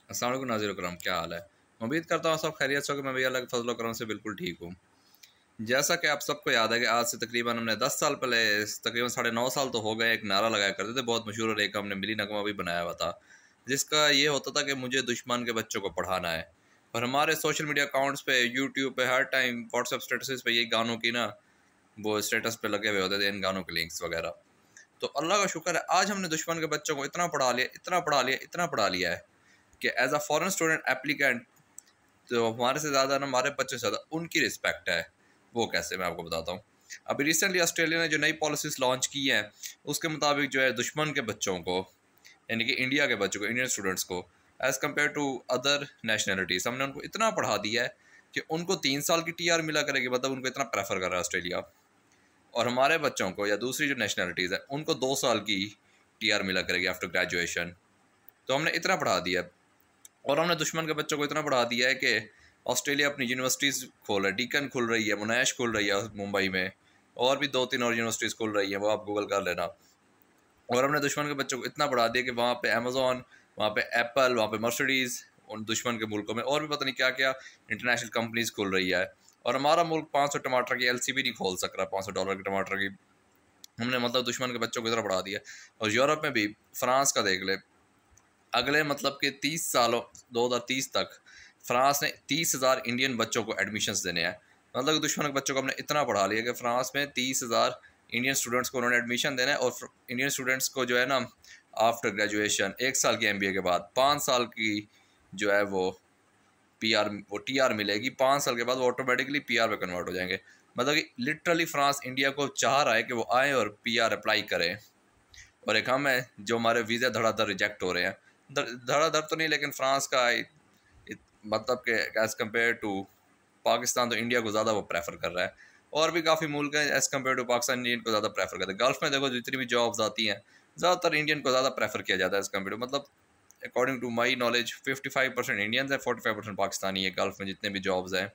अस्सलाम वालेकुम नाज़रीन करम, क्या हाल है। उम्मीद करता हूँ सब खैरियत से हो कि मैं भी अल्लाह के फजल करम से बिल्कुल ठीक हूँ। जैसा कि आप सबको याद है कि आज से तकरीबन हमने 10 साल पहले, तकरीबन 9.5 साल तो हो गए, एक नारा लगाया करते थे बहुत मशहूर, और एक हमने मिली नगमा भी बनाया हुआ था, जिसका ये होता था कि मुझे दुश्मन के बच्चों को पढ़ाना है। और हमारे सोशल मीडिया अकाउंट्स पे, यूट्यूब पे, हर टाइम व्हाट्सएप स्टेटस पे ये गानों की ना वो स्टेटस पे लगे हुए होते थे, इन गानों के लिंक्स वगैरह। तो अल्लाह का शुक्र है, आज हमने दुश्मन के बच्चों को इतना पढ़ा लिया, इतना पढ़ा लिया, इतना पढ़ा लिया है कि as a foreign student applicant, तो हमारे से ज़्यादा ना हमारे बच्चों से ज़्यादा उनकी रिस्पेक्ट है। वो कैसे, मैं आपको बताता हूँ। अभी रिसेंटली ऑस्ट्रेलिया ने जो नई पॉलिसीज लॉन्च की हैं, उसके मुताबिक जो है दुश्मन के बच्चों को, यानी कि इंडिया के बच्चों को, इंडियन स्टूडेंट्स को, as compare to other nationalities, हमने उनको इतना पढ़ा दिया है कि उनको 3 साल की TR मिला करेगी, मतलब उनको इतना प्रेफर कर रहा है ऑस्ट्रेलिया। और हमारे बच्चों को, या दूसरी जो नेशनलिटीज़ है, उनको 2 साल की TR मिला करेगी आफ्टर ग्रेजुएशन। तो हमने इतना पढ़ा दिया है। और हमने दुश्मन के बच्चों को इतना बढ़ा दिया है कि ऑस्ट्रेलिया अपनी यूनिवर्सिटीज़ खोल रहा है, डीकन खुल रही है, मोनाश खुल रही है मुंबई में, और भी 2-3 और यूनिवर्सिटीज़ खुल रही हैं, वो आप गूगल कर लेना। और हमने दुश्मन के बच्चों को इतना बढ़ा दिया कि वहाँ पे अमेज़ॉन, वहाँ पे एप्पल, वहाँ पे मर्सिडीज़, उन दुश्मन के मुल्कों में और भी पता नहीं क्या क्या इंटरनेशनल कंपनीज खुल रही है। और हमारा मुल्क 500 टमाटर की LC भी नहीं खोल सक रहा, $500 के टमाटर की। हमने मतलब दुश्मन के बच्चों को इतना बढ़ा दिया। और यूरोप में भी, फ्रांस का देख ले, अगले मतलब कि 30 सालों, 2030 तक फ्रांस ने 30,000 इंडियन बच्चों को एडमिशन्स देने हैं। मतलब कि दुश्मन के बच्चों को हमने इतना पढ़ा लिया कि फ्रांस में 30,000 इंडियन स्टूडेंट्स को उन्होंने एडमिशन देना है। और इंडियन स्टूडेंट्स को जो है ना, आफ्टर ग्रेजुएशन 1 साल की MBA के बाद 5 साल की जो है वो TR मिलेगी। 5 साल के बाद वो ऑटोमेटिकली PR पे कन्वर्ट हो जाएंगे। मतलब कि लिटरली फ्रांस इंडिया को चाह रहा है कि वो आए और PR अप्लाई करें। और एक हम है जो हमारे वीज़ा धड़ाधड़ रिजेक्ट हो रहे हैं। धड़ाधड़ तो नहीं, लेकिन फ्रांस का मतलब कि एज़ कम्पेयर टू पाकिस्तान, तो इंडिया को ज़्यादा वो प्रेफर कर रहा है। और भी काफ़ी मुल्क हैं as compare to Pakistan, Indian को ज़्यादा प्रेफर करते हैं। गल्फ़ में देखो, जितनी भी जॉब्स आती हैं, ज़्यादातर इंडियन को ज़्यादा प्रेफर किया जाता है एज़ कम्पेयर टू, मतलब according to my knowledge 55% Indians है, 45% पाकिस्तानी है गल्फ़ में जितने भी जॉब्स हैं,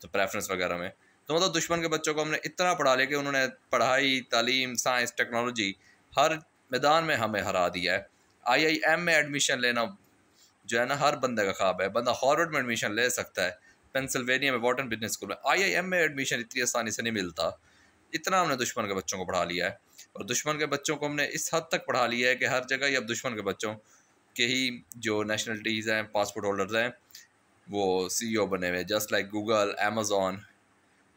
तो प्रेफरेंस वगैरह में। तो मतलब दुश्मन के बच्चों को हमने इतना पढ़ा लिया कि उन्होंने पढ़ाई, तालीम, साइंस, टेक्नोलॉजी, हर मैदान में हमें हरा दिया है। IIM में एडमिशन लेना जो है ना, हर बंदे का ख्वाब है। बंदा हार्वर्ड में एडमिशन ले सकता है, पेंसिल्वेनिया में वॉर्टन बिजनेस स्कूल में। IIM में एडमिशन इतनी आसानी से नहीं मिलता। इतना हमने दुश्मन के बच्चों को पढ़ा लिया है। और दुश्मन के बच्चों को हमने इस हद तक पढ़ा लिया है कि हर जगह ही अब दुश्मन के बच्चों के ही जो नेशनलिटीज़ हैं, पासपोर्ट होल्डर्स हैं, वो CEO बने हुए, जस्ट लाइक गूगल, अमेज़ॉन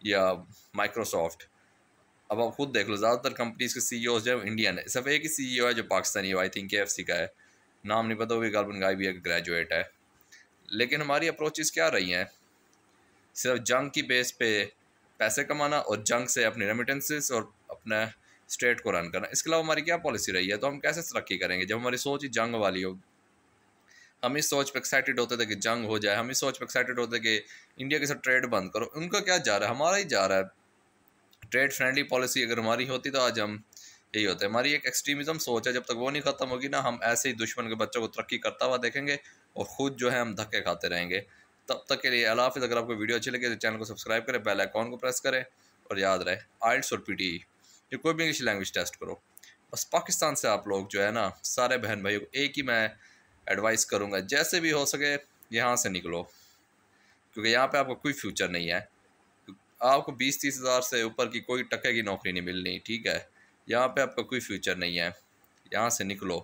या माइक्रोसॉफ्ट। अब आप खुद देख लो, ज़्यादातर कंपनीज के CEOs जो है इंडियन है। सिर्फ एक ही CEO है जो पाकिस्तानी है, आई थिंक KFC का है, नाम नहीं पता, वो भी गालबन गाय भी एक ग्रेजुएट है। लेकिन हमारी अप्रोचेस क्या रही हैं? सिर्फ जंग की बेस पे पैसे कमाना, और जंग से अपनी रेमिटेंसेस और अपना स्टेट को रन करना। इसके अलावा हमारी क्या पॉलिसी रही है? तो हम कैसे तरक्की करेंगे जब हमारी सोच ही जंग वाली हो? हम इस सोच पे एक्साइटेड होते थे कि जंग हो जाए, हम इस सोच पे एक्साइटेड होते कि इंडिया के साथ ट्रेड बंद करो। उनका क्या जा रहा है? हमारा ही जा रहा है। ट्रेड फ्रेंडली पॉलिसी अगर हमारी होती तो आज हम यही होते। हमारी एक एक्सट्रीमिज्म सोच है, जब तक वो नहीं ख़त्म होगी ना, हम ऐसे ही दुश्मन के बच्चों को तरक्की करता हुआ देखेंगे, और ख़ुद जो है हम धक्के खाते रहेंगे। तब तक के लिए अल्लाह हाफ़िज़। अगर आपको वीडियो अच्छी लगे तो चैनल को सब्सक्राइब करें, बेल आइकॉन को प्रेस करें, और याद रहे IELTS और PTE या कोई भी इंग्लिश लैंग्वेज टेस्ट करो। बस पाकिस्तान से आप लोग जो है ना, सारे बहन भाइयों को एक ही मैं एडवाइस करूँगा, जैसे भी हो सके यहाँ से निकलो, क्योंकि यहाँ पे आपका कोई फ्यूचर नहीं है। आपको 20-30 हज़ार से ऊपर की कोई टक्के की नौकरी नहीं मिलनी, ठीक है। यहाँ पे आपका कोई फ्यूचर नहीं है, यहाँ से निकलो।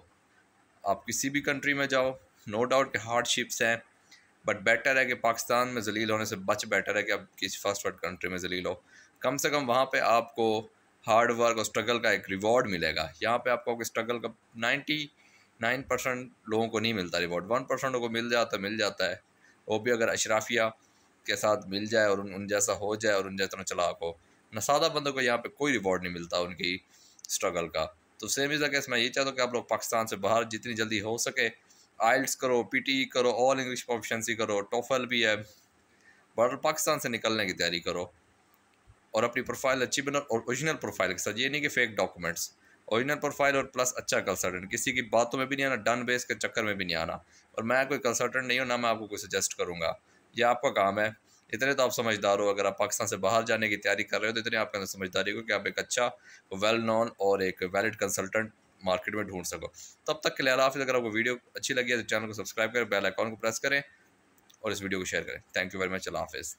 आप किसी भी कंट्री में जाओ, नो डाउट कि हार्डशिप्स हैं, बट बेटर है कि पाकिस्तान में जलील होने से बेटर है कि आप किसी फर्स्ट वर्ल्ड कंट्री में जलील हो। कम से कम वहाँ पे आपको हार्ड वर्क और स्ट्रगल का एक रिवॉर्ड मिलेगा। यहाँ पे आपको स्ट्रगल का 99% लोगों को नहीं मिलता रिवॉर्ड, 1% को मिल जाता है। वो भी अगर अशराफिया के साथ मिल जाए और उन जैसा हो जाए और उन जैसा चलाक हो ना। सादा बंदों को यहाँ पे कोई रिवॉर्ड नहीं मिलता उनकी स्ट्रगल का। तो सेम इज़ द केस, मैं ये चाहता हूँ कि आप लोग पाकिस्तान से बाहर जितनी जल्दी हो सके IELTS करो, PTE करो, ऑल इंग्लिश प्रोफिशिएंसी करो, टोफल भी है, बट पाकिस्तान से निकलने की तैयारी करो। और अपनी प्रोफाइल अच्छी बना, और ओरिजिनल प्रोफाइल के साथ, ये नहीं कि फेक डॉक्यूमेंट्स, ओरिजिनल प्रोफाइल और प्लस अच्छा कंसल्टेंट। किसी की बातों में भी नहीं आना, डन बेस के चक्कर में भी नहीं आना। और मैं कोई कंसल्टेंट नहीं हूँ, ना मैं आपको कोई सजेस्ट करूँगा, ये आपका काम है। इतने तो आप समझदार हो, अगर आप पाकिस्तान से बाहर जाने की तैयारी कर रहे हो तो इतने आपके अंदर समझदारी हो कि आप एक अच्छा, वेल नोन और एक वैलिड कंसल्टेंट मार्केट में ढूंढ सको। तब तक के लिए अल्लाह हाफ़िज़। अगर आपको वीडियो अच्छी लगी है तो चैनल को सब्सक्राइब करें, बेल आइकॉन को प्रेस करें और इस वीडियो को शेयर करें। Thank you very much. अल्लाह हाफ़िज़।